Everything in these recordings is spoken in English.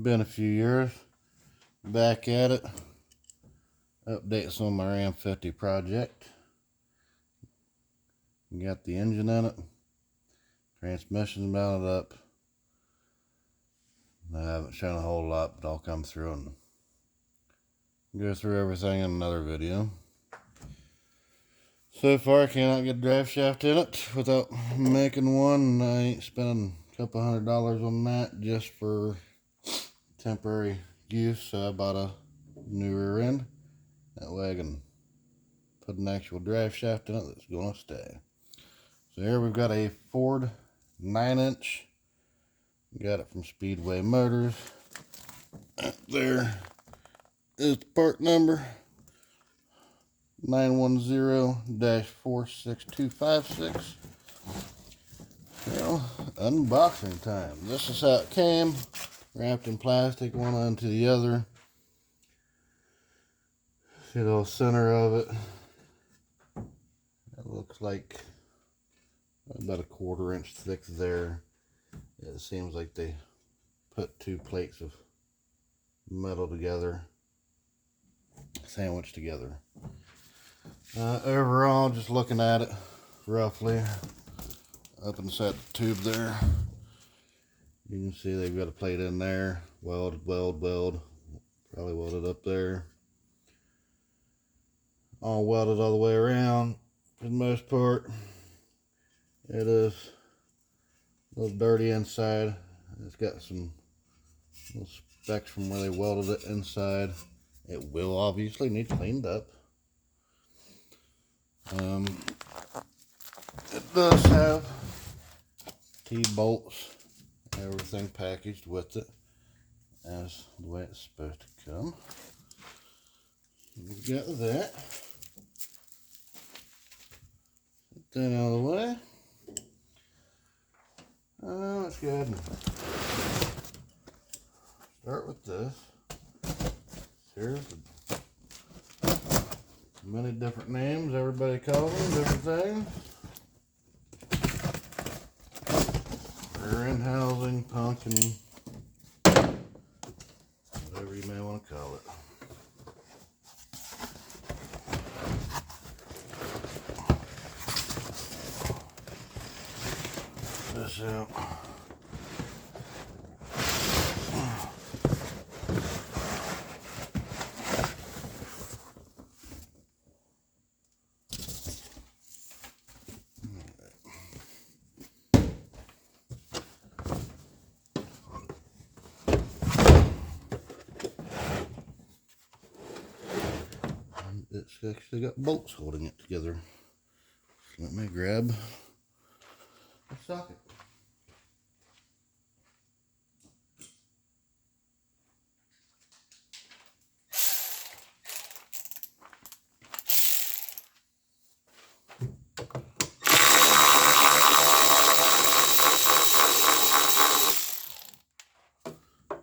Been a few years. Back at it. Updates on my Ram 50 project. Got the engine in it. Transmission's mounted up. I haven't shown a whole lot, but I'll come through and go through everything in another video. So far I cannot get a drive shaft in it without making one. I ain't spending a couple $100 on that just for temporary use, so I bought a new rear end. That way I can put an actual drive shaft in it that's going to stay. So here we've got a Ford 9-inch. Got it from Speedway Motors. There is the part number 910-46256. Well, unboxing time. This is how it came, wrapped in plastic, one onto the other. See the whole center of it. It looks like about a 1/4 inch thick there. It seems like they put two plates of metal together, sandwiched together. Overall, just looking at it roughly, up inside the tube there, you can see they've got a plate in there, weld, probably welded up there. All welded all the way around for the most part. It is a little dirty inside. It's got some little specks from where they welded it inside. It will obviously need cleaned up. It does have T-bolts, everything packaged with it as the way it's supposed to come. We've got that. Put that out of the way. Let's go ahead and start with this. Here's the many different names everybody calls them, different things. Rear end housing, pumpkin, whatever you may want to call it. This out. It's actually got bolts holding it together. Let me grab a socket.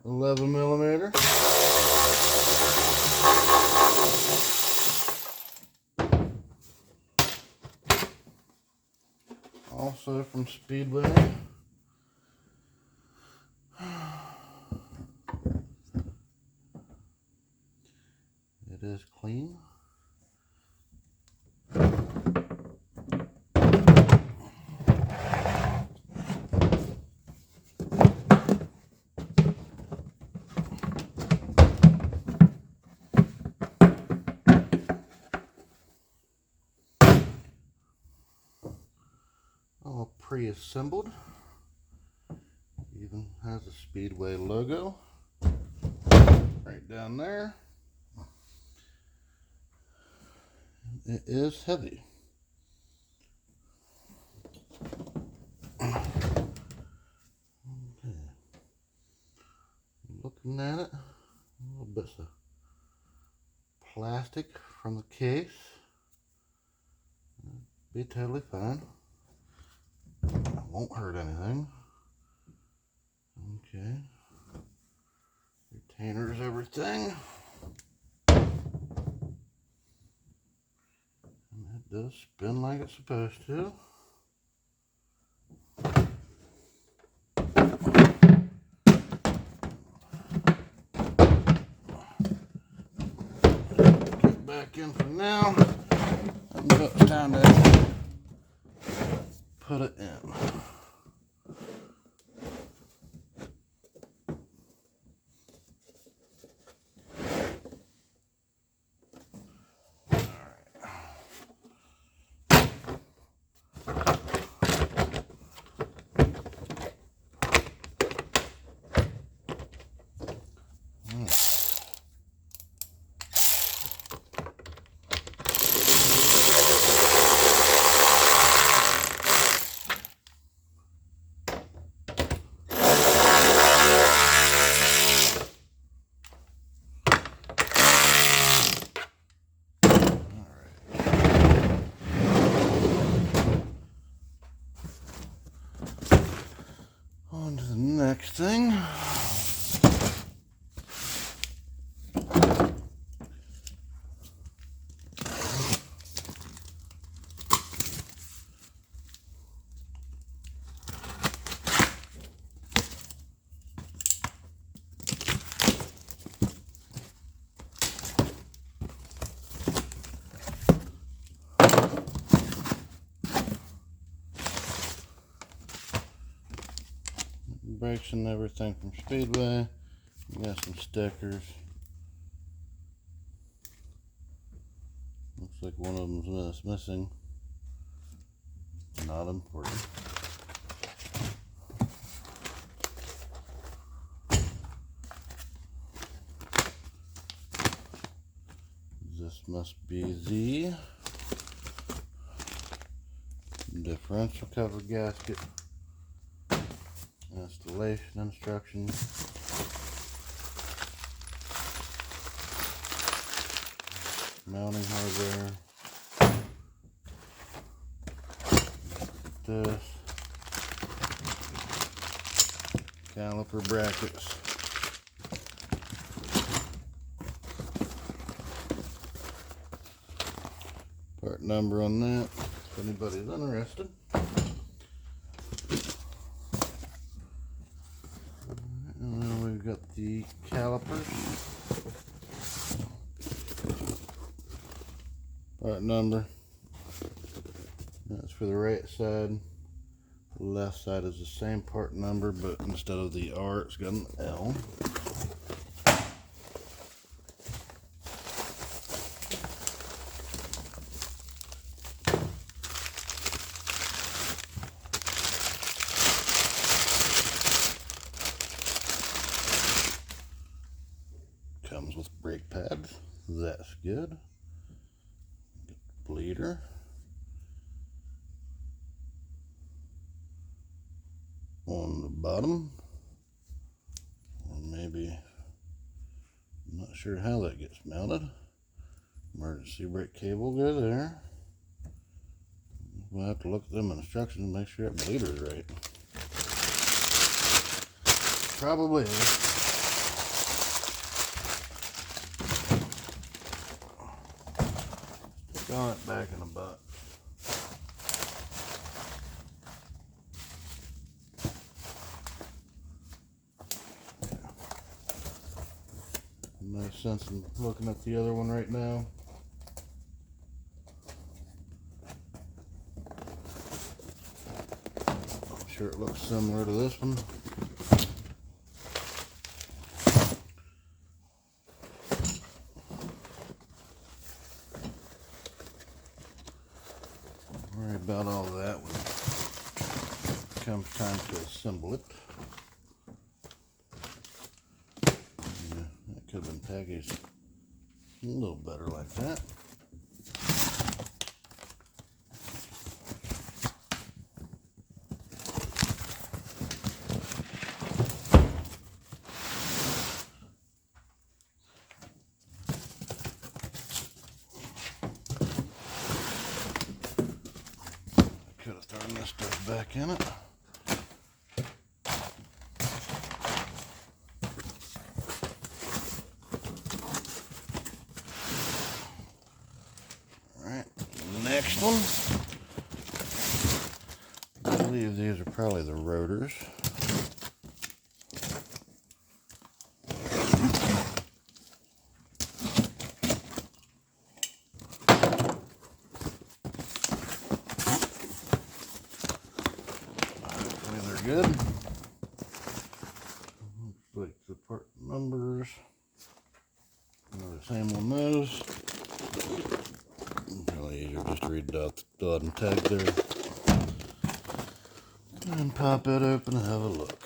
$11mm. Also from Speedway. It is clean. All pre-assembled. Even has a Speedway logo right down there. It is heavy. Okay. Looking at it, a little bits of plastic from the case. Be totally fine. Won't hurt anything. Okay. Retainers, everything. And it does spin like it's supposed to. back in for now. It's time to put it in. On to the next thing. Brakes and everything from Speedway. We got some stickers. Looks like one of them's missing. Not important. This must be the differential cover gasket. Installation instructions. Mounting hardware. This. Caliper brackets. Part number on that, if anybody's interested. And then we've got the calipers. Part number. That's for the right side. The left side is the same part number, but instead of the R, it's got an L. Comes with brake pads. That's good. Bleeder. On the bottom. Or maybe, I'm not sure how that gets mounted. Emergency brake cable go there. We'll have to look at them instructions and make sure that bleeder is right. Probably is. Got it back in the butt. No sense in looking at the other one right now. I'm sure it looks similar to this one. Worry about all that when it comes time to assemble it. Yeah, that could have been packaged a little better like that. Could have thrown this stuff back in it. Alright, next one. I believe these are probably the rotors. good. Looks like the part numbers are the same on those. Really easier just to read out the dot and tag there. And pop it open and have a look.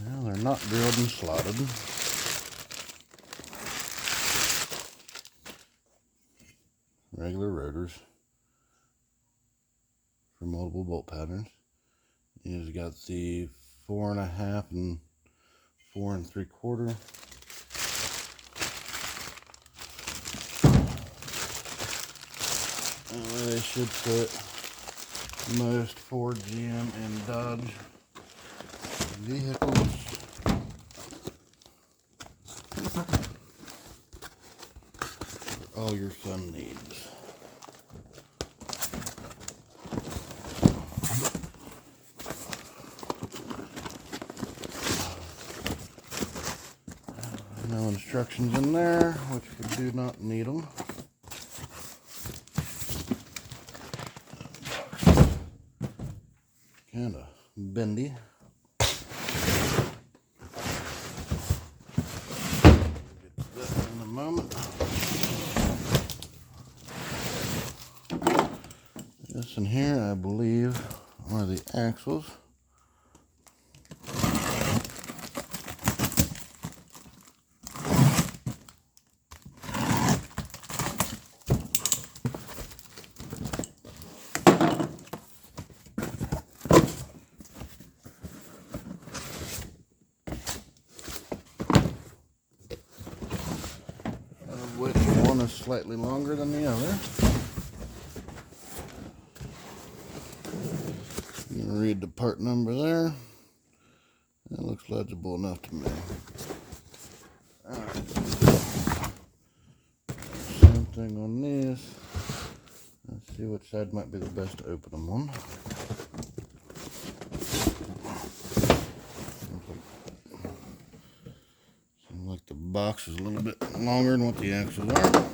Well, they're not drilled and slotted. Regular rotors for multiple bolt patterns. You've got the 4.5 and 4 3/4. They should fit most Ford, GM, and Dodge vehicles. All your son needs. No instructions in there, which we do not need them. Kind of bendy. Get to that in a moment. This in here, I believe, are the axles. Which one is slightly longer than the other. You can read the part number there. That looks legible enough to me. Alright. Same thing on these. Let's see which side might be the best to open them on. Seems like the box is a little bit longer than what the axles are.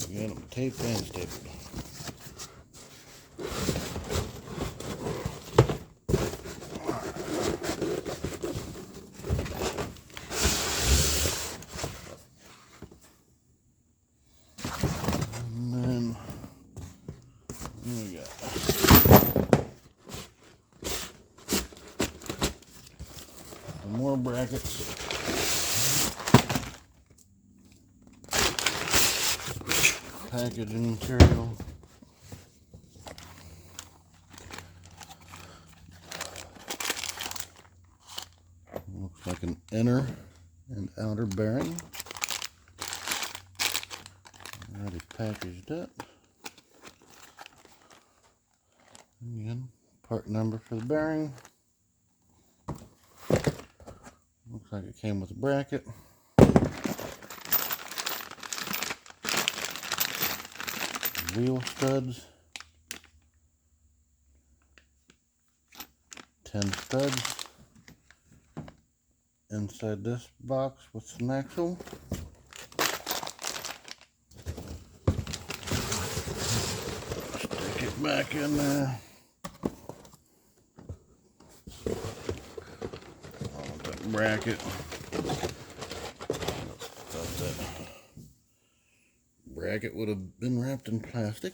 Got them taped and stapled. And then we got some more brackets. Packaging material. Looks like an inner and outer bearing. Already packaged up. Again, part number for the bearing. Looks like it came with a bracket. Wheel studs, 10 studs inside this box with some axle. Stick it back in there. On that bracket. Thought that bracket would have been wrapped in plastic.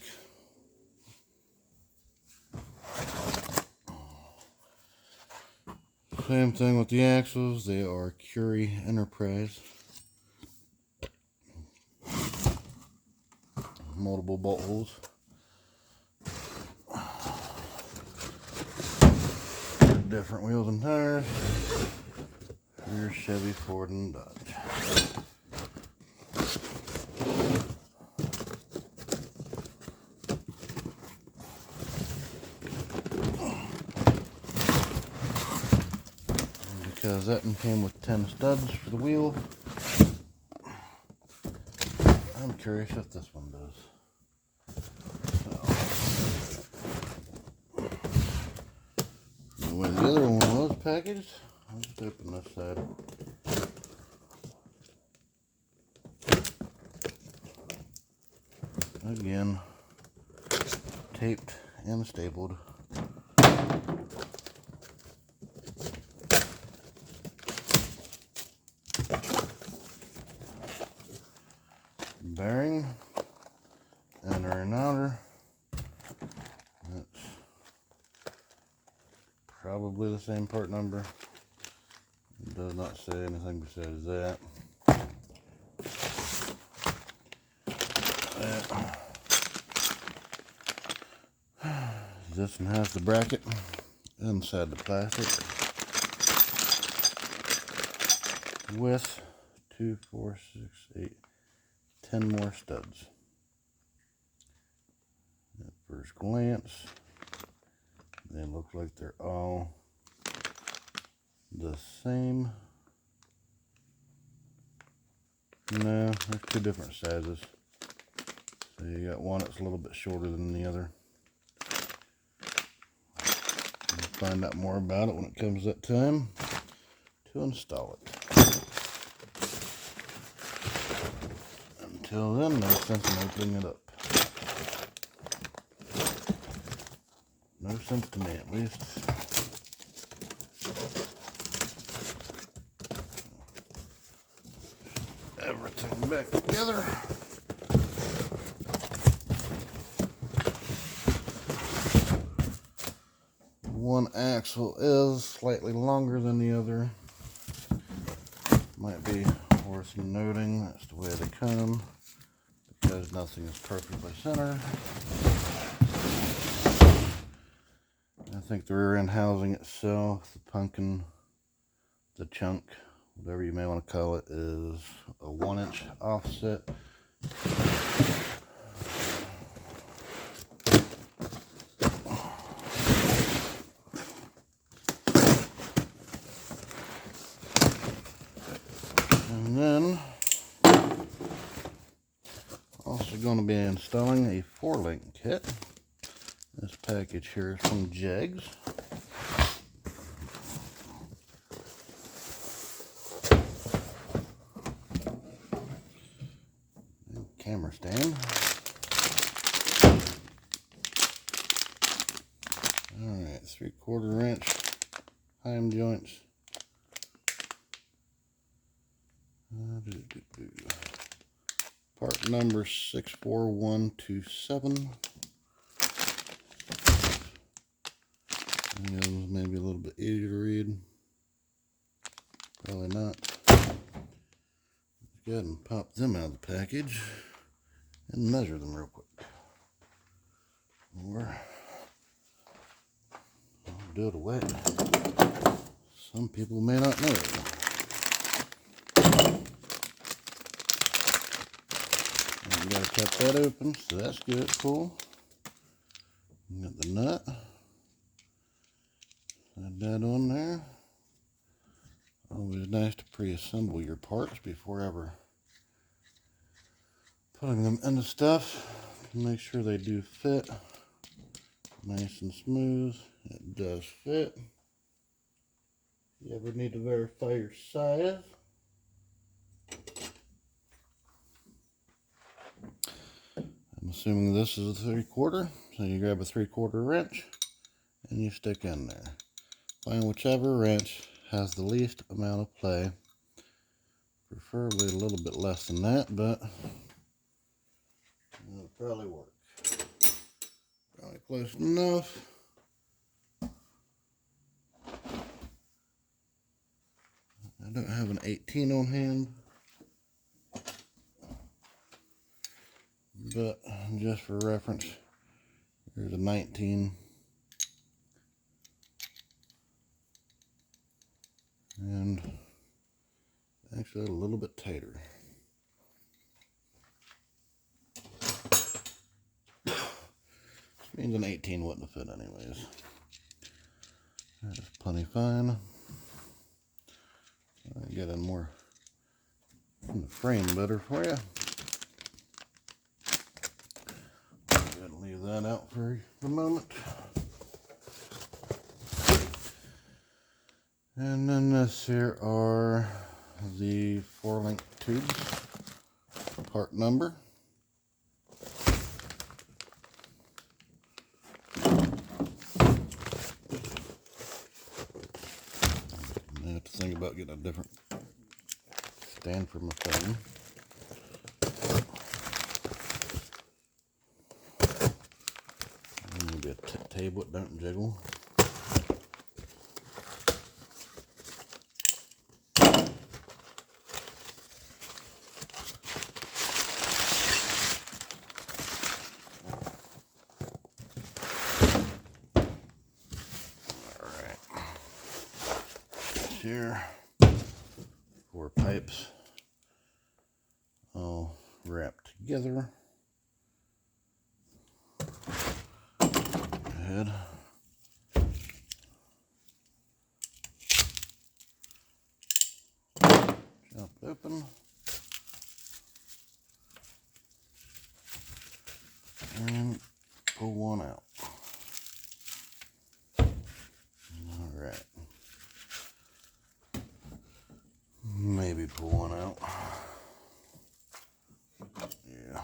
Same thing with the axles. They are Curie Enterprise. Multiple bolt holes. Different wheels and tires. Your Chevy, Ford, and Dodge. because that one came with 10 studs for the wheel. I'm curious if this one does. So, the way the other one was packaged, I'll just open this side. Again, taped and stapled. Bearing, inner and outer. That's probably the same part number. It does not say anything besides that. This one has the bracket inside the plastic with 2, 4, 6, 8, 10 more studs. At first glance, they look like they're all the same. No, there's two different sizes. So you got one that's a little bit shorter than the other. We'll find out more about it when it comes that time to install it. Until then, no sense in opening it up. No sense to me, at least. Everything back together. One axle is slightly longer than the other. Might be worth noting, that's the way they come, because nothing is perfectly centered. I think the rear end housing itself, the pumpkin, the chunk, whatever you may want to call it, is a 1-inch offset. And then, also going to be installing a 4-link kit. This package here is from Jegs. Camera stand. Alright, 3/4 inch heim joints. Part number 64127. Maybe a little bit easier to read. Probably not. Let's go ahead and pop them out of the package and measure them real quick. Or I'll do it away. Some people may not know. You gotta cut that open, so that's good, cool. You got the nut. Add that on there. Always nice to pre-assemble your parts before ever putting them into stuff. Make sure they do fit. Nice and smooth. It does fit. If you ever need to verify your size, I'm assuming this is a 3/4, so you grab a 3/4 wrench and you stick in there. Find whichever wrench has the least amount of play, preferably a little bit less than that, but it'll probably work. Probably close enough. I don't have an 18 on hand, but just for reference, here's a 19. And actually a little bit tighter. This means an 18 wouldn't have fit anyways. That is plenty fine. get in more in the frame better for you. Go ahead and leave that out for the moment. And then this here are the 4-link tubes, part number. I have to think about getting a different stand for my phone. Maybe a table that don't jiggle. Here, 4 pipes all wrapped together. Go ahead. Jump open. And pull one out. All right. Maybe pull one out. Yeah.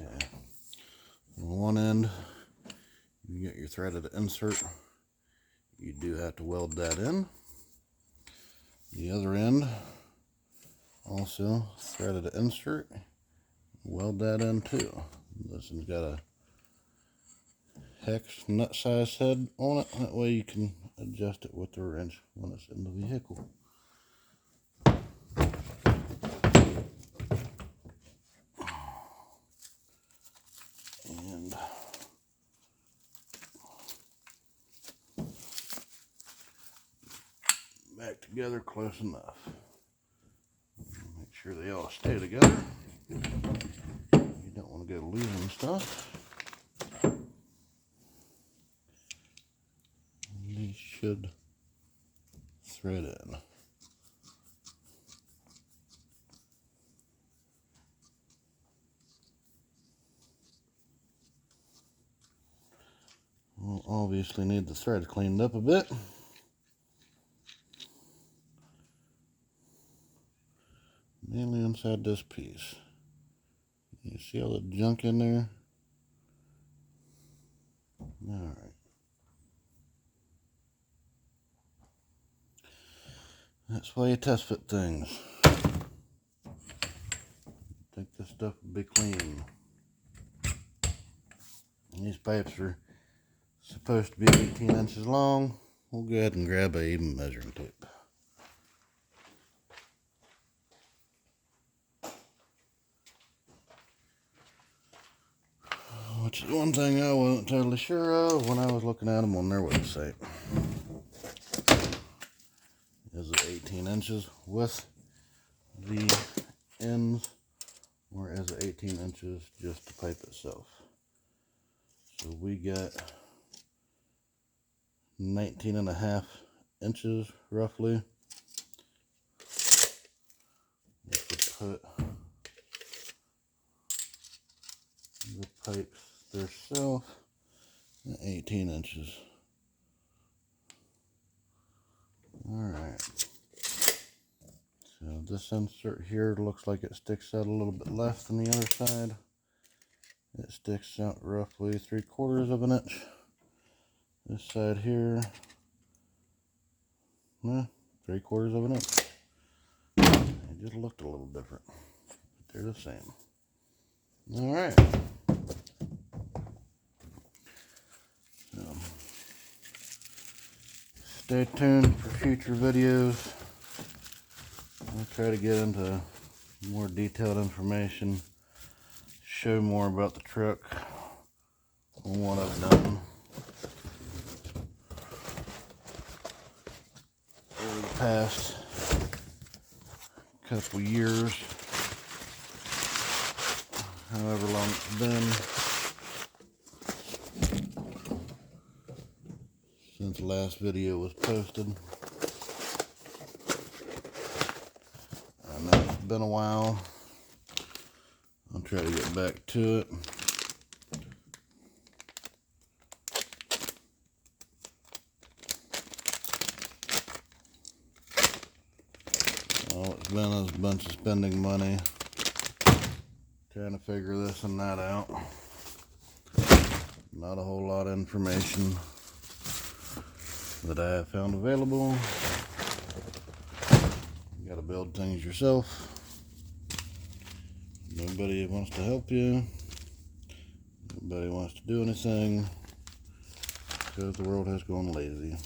Okay. On one end, you get your threaded insert. You do have to weld that in. The other end, also threaded insert. Weld that in too. This one's got a hex nut size head on it. That way you can adjust it with the wrench when it's in the vehicle. And back together close enough. Make sure they all stay together. You don't want to go losing stuff. These should thread in. We'll obviously need the thread cleaned up a bit. Mainly inside this piece. You see all the junk in there? Alright. That's why you test fit things. Think this stuff will be clean. And these pipes are supposed to be 18 inches long. We'll go ahead and grab a even measuring tape. Which is one thing I wasn't totally sure of when I was looking at them on their website. Is it 18 inches with the ends, or is it 18 inches just the pipe itself? So we got 19.5 inches roughly. We could put the pipes themselves at 18 inches. Alright. So this insert here looks like it sticks out a little bit less than the other side. It sticks out roughly 3/4 of an inch. This side here, 3/4 of an inch. It just looked a little different, but they're the same. Alright. So, stay tuned for future videos. I'll try to get into more detailed information, show more about the truck and what I've done over the past couple years. however long it's been since the last video was posted. I know it's been a while. I'll try to get back to it. All it's been is a bunch of spending money, trying to figure this and that out. Not a whole lot of information that I have found available. You gotta build things yourself. Nobody wants to help you. Nobody wants to do anything because the world has gone lazy.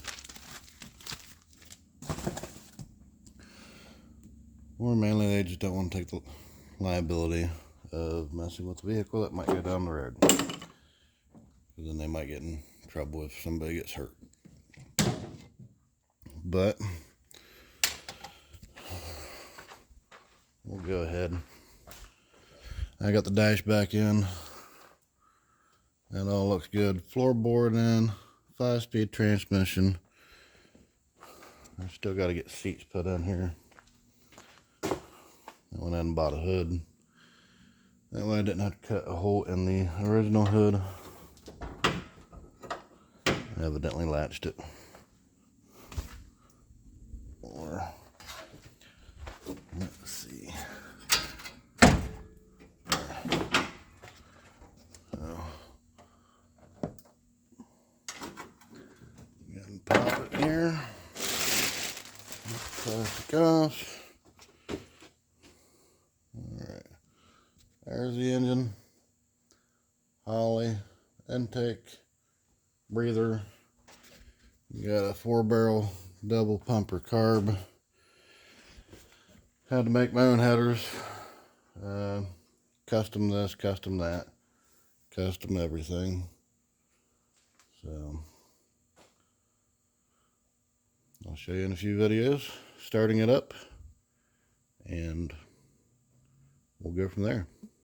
Or mainly they just don't want to take the liability of messing with the vehicle that might go down the road. Because then they might get in trouble if somebody gets hurt. But we'll go ahead. I got the dash back in. That all looks good. Floorboard in, 5-speed transmission. I still got to get seats put in here. I went ahead and bought a hood. That way I didn't have to cut a hole in the original hood. I evidently latched it. Or, let's see. Pop it here. Plastic off. Alright. There's the engine. Holly. Intake. Breather. You got a 4-barrel double pumper carb. Had to make my own headers. Custom this, custom that. Custom everything. So I'll show you in a few videos starting it up, and we'll go from there.